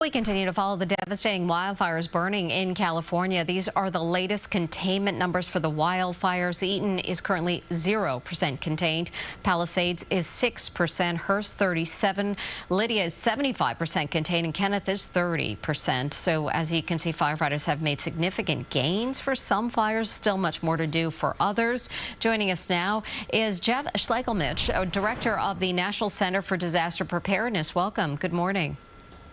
We continue to follow the devastating wildfires burning in California. These are the latest containment numbers for the wildfires. Eaton is currently 0% contained. Palisades is 6%. Hearst 37%. Lydia is 75% contained. And Kenneth is 30%. So as you can see, firefighters have made significant gains for some fires. Still much more to do for others. Joining us now is Jeff Schlegelmich, director of the National Center for Disaster Preparedness. Welcome. Good morning.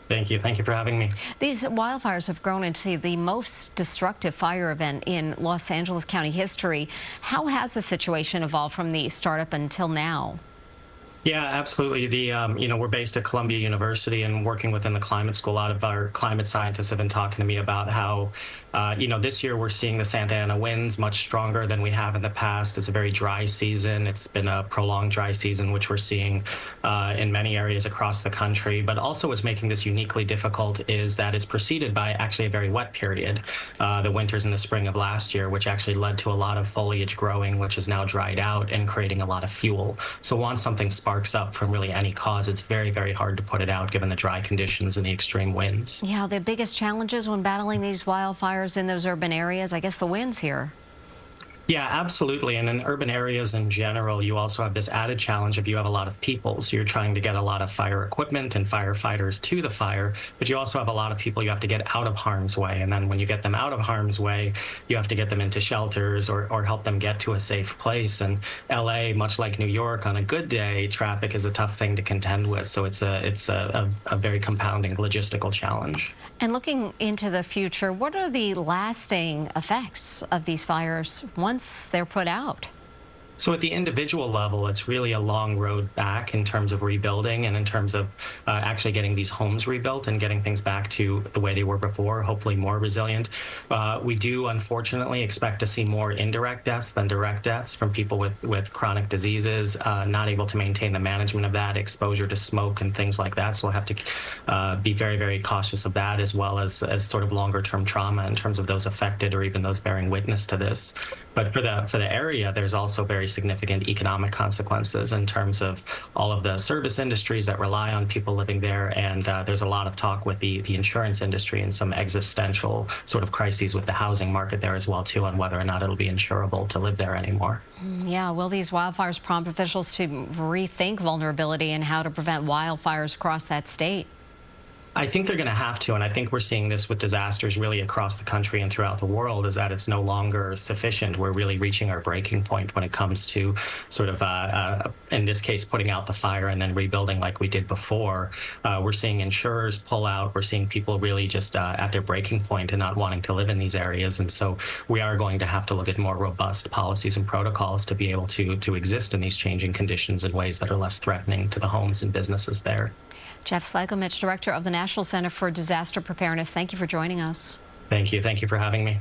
Thank you. Thank you for having me. These wildfires have grown into the most destructive fire event in Los Angeles County history. How has the situation evolved from the startup until now? Yeah, absolutely. We're based at Columbia University and working within the climate school. A lot of our climate scientists have been talking to me about how, this year we're seeing the Santa Ana winds much stronger than we have in the past. It's a very dry season. It's been a prolonged dry season, which we're seeing in many areas across the country. But also what's making this uniquely difficult is that it's preceded by actually a very wet period, the winters and the spring of last year, which actually led to a lot of foliage growing, which is now dried out and creating a lot of fuel. So once something sparks up from really any cause, it's very, very hard to put it out given the dry conditions and the extreme winds. Yeah, the biggest challenges when battling these wildfires in those urban areas, I guess the winds here. Yeah, absolutely. And in urban areas in general, you also have this added challenge if you have a lot of people. So you're trying to get a lot of fire equipment and firefighters to the fire, but you also have a lot of people you have to get out of harm's way. And then when you get them out of harm's way, you have to get them into shelters or help them get to a safe place. And LA, much like New York, on a good day, traffic is a tough thing to contend with. So it's a very compounding logistical challenge. And looking into the future, what are the lasting effects of these fires once they're put out? So at the individual level, it's really a long road back in terms of rebuilding and in terms of actually getting these homes rebuilt and getting things back to the way they were before, hopefully more resilient. We do, unfortunately, expect to see more indirect deaths than direct deaths from people with chronic diseases, not able to maintain the management of that, exposure to smoke and things like that. So we'll have to be very, very cautious of that, as well as sort of longer term trauma in terms of those affected or even those bearing witness to this. But for the area, there's also very significant economic consequences in terms of all of the service industries that rely on people living there. And there's a lot of talk with the insurance industry and some existential sort of crises with the housing market there as well, too, on whether or not it'll be insurable to live there anymore. Yeah, will these wildfires prompt officials to rethink vulnerability and how to prevent wildfires across that state? I think they're going to have to, and I think we're seeing this with disasters really across the country and throughout the world, is that it's no longer sufficient. We're really reaching our breaking point when it comes to sort of, in this case, putting out the fire and then rebuilding like we did before. We're seeing insurers pull out. We're seeing people really just at their breaking point and not wanting to live in these areas. And so we are going to have to look at more robust policies and protocols to be able to exist in these changing conditions in ways that are less threatening to the homes and businesses there. Jeff Schlegelmich, director of the National Center for Disaster Preparedness, thank you for joining us. Thank you. Thank you for having me.